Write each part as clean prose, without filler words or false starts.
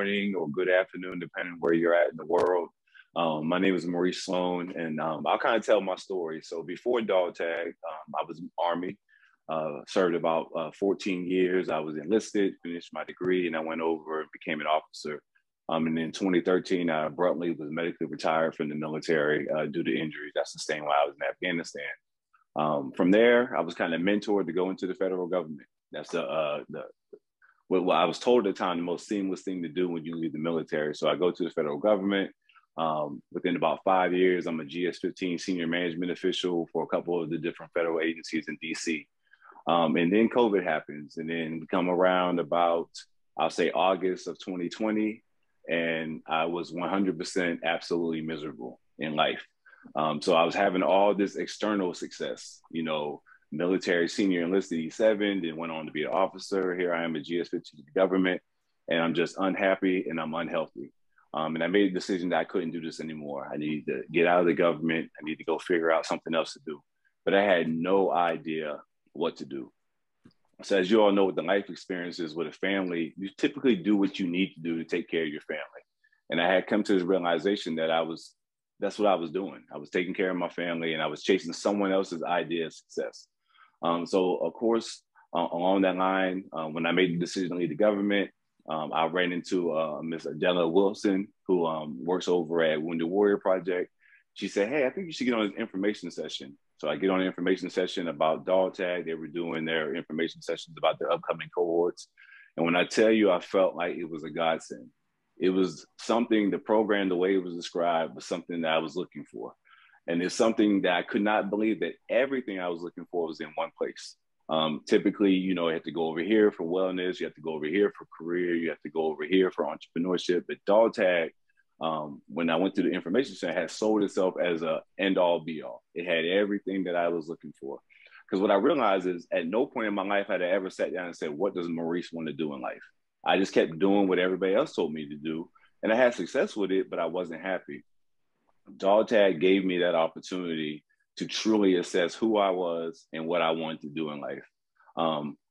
morning or good afternoon, depending where you're at in the world. My name is Maurice Sloane, and I'll kind of tell my story. So before Dog Tag, I was in the Army, served about 14 years. I was enlisted, finished my degree, and I went over and became an officer. And in 2013, I abruptly was medically retired from the military due to injuries that sustained while I was in Afghanistan. From there, I was kind of mentored to go into the federal government. That's what I was told at the time, the most seamless thing to do when you leave the military. So I go to the federal government. Within about 5 years, I'm a GS-15 senior management official for a couple of the different federal agencies in DC. And then COVID happens, and then come around about, I'll say August of 2020, and I was 100% absolutely miserable in life. So I was having all this external success, you know, military senior enlisted E7, then went on to be an officer. Here I am at GS-15 in the government, and I'm just unhappy and I'm unhealthy. And I made a decision that I couldn't do this anymore. I needed to get out of the government. I need to go figure out something else to do. But I had no idea what to do. So as you all know, with the life experiences with a family, you typically do what you need to do to take care of your family. And I had come to this realization that that's what I was doing. I was taking care of my family, and I was chasing someone else's idea of success. So of course, along that line, when I made the decision to leave the government, I ran into Miss Adela Wilson, who works over at Wounded Warrior Project. She said, "Hey, I think you should get on this information session." So I get on an information session about Dog Tag. They were doing their information sessions about their upcoming cohorts. And when I tell you, I felt like it was a godsend. It was something, the program, the way it was described, was something that I was looking for. And it's something that I could not believe that everything I was looking for was in one place. Typically, you know, you have to go over here for wellness, you have to go over here for career, you have to go over here for entrepreneurship. But Dog Tag, when I went to the information center, had sold itself as a end all be all. It had everything that I was looking for. Because what I realized is at no point in my life had I ever sat down and said, what does Maurice want to do in life? I just kept doing what everybody else told me to do. And I had success with it, but I wasn't happy. Dog Tag gave me that opportunity to truly assess who I was and what I wanted to do in life.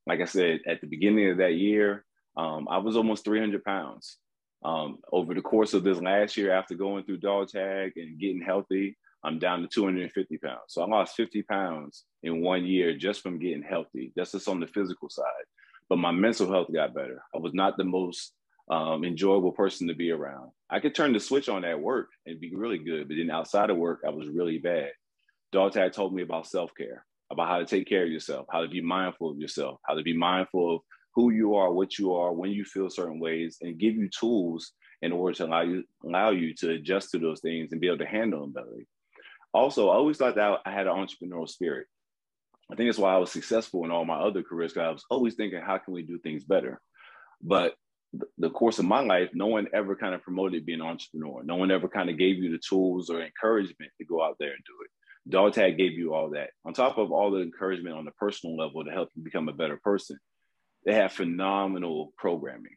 Like I said, at the beginning of that year, I was almost 300 pounds. Over the course of this last year, after going through Dog Tag and getting healthy, I'm down to 250 pounds. So I lost 50 pounds in 1 year just from getting healthy. That's just on the physical side. But my mental health got better. I was not the most enjoyable person to be around. I could turn the switch on at work and be really good, but then outside of work, I was really bad. Dog Tag told me about self-care, about how to take care of yourself, how to be mindful of yourself, how to be mindful of who you are, what you are, when you feel certain ways, and give you tools in order to allow you to adjust to those things and be able to handle them better. Also, I always thought that I had an entrepreneurial spirit. I think that's why I was successful in all my other careers, because I was always thinking, how can we do things better? But the course of my life, no one ever kind of promoted being an entrepreneur. No one ever kind of gave you the tools or encouragement to go out there and do it. Dog Tag gave you all that. On top of all the encouragement on the personal level to help you become a better person, they have phenomenal programming.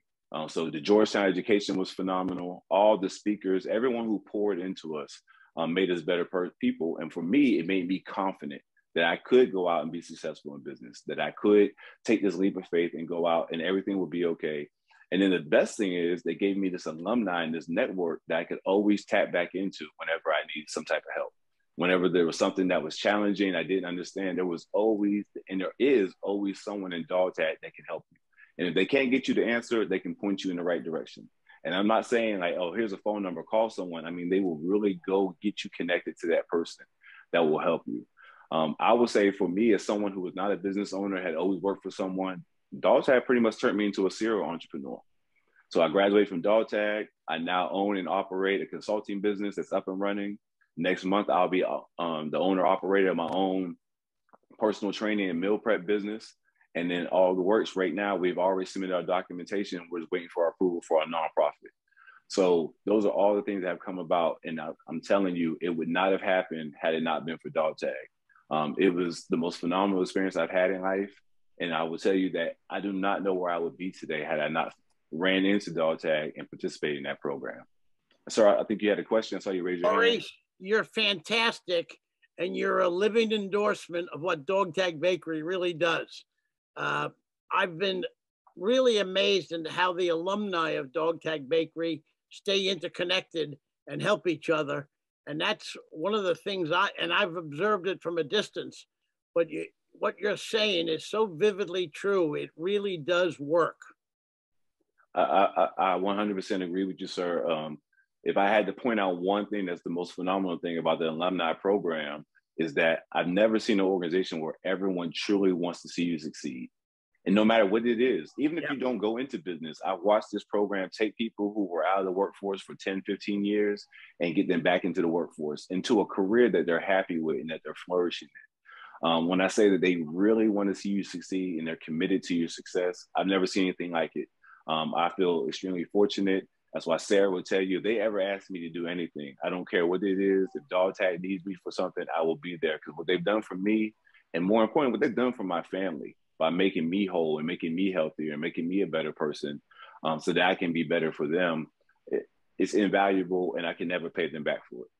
So the Georgetown education was phenomenal. All the speakers, everyone who poured into us made us better people. And for me, it made me confident that I could go out and be successful in business, that I could take this leap of faith and go out and everything would be okay. And then the best thing is they gave me this alumni and this network that I could always tap back into whenever I needed some type of help. Whenever there was something that was challenging, I didn't understand, there was always, and there is always someone in Dog Tag that can help you. And if they can't get you the answer, they can point you in the right direction. And I'm not saying like, oh, here's a phone number, call someone. I mean, they will really go get you connected to that person that will help you. I would say for me, as someone who was not a business owner, had always worked for someone, Dog Tag pretty much turned me into a serial entrepreneur. So I graduated from Dog Tag. I now own and operate a consulting business that's up and running. Next month, I'll be the owner operator of my own personal training and meal prep business. And then all the works right now, we've already submitted our documentation. We're just waiting for our approval for our nonprofit. So those are all the things that have come about. And I'm telling you, it would not have happened had it not been for Dog Tag. It was the most phenomenal experience I've had in life. And I will tell you that I do not know where I would be today had I not ran into Dog Tag and participated in that program. Sir, I think you had a question. I saw you raise your hand. You're fantastic, and you're a living endorsement of what Dog Tag Bakery really does. I've been really amazed at how the alumni of Dog Tag Bakery stay interconnected and help each other. And that's one of the things I've observed it from a distance, but what you're saying is so vividly true. It really does work. I 100% agree with you, sir. If I had to point out one thing that's the most phenomenal thing about the alumni program is that I've never seen an organization where everyone truly wants to see you succeed. And no matter what it is, even if Yeah. you don't go into business, I've watched this program take people who were out of the workforce for 10, 15 years and get them back into the workforce, into a career that they're happy with and that they're flourishing in. When I say that they really want to see you succeed and they're committed to your success, I've never seen anything like it. I feel extremely fortunate. That's why Sarah will tell you, if they ever ask me to do anything, I don't care what it is. If Dog Tag needs me for something, I will be there, because what they've done for me, and more important, what they've done for my family by making me whole and making me healthier and making me a better person, so that I can be better for them, it's invaluable, and I can never pay them back for it.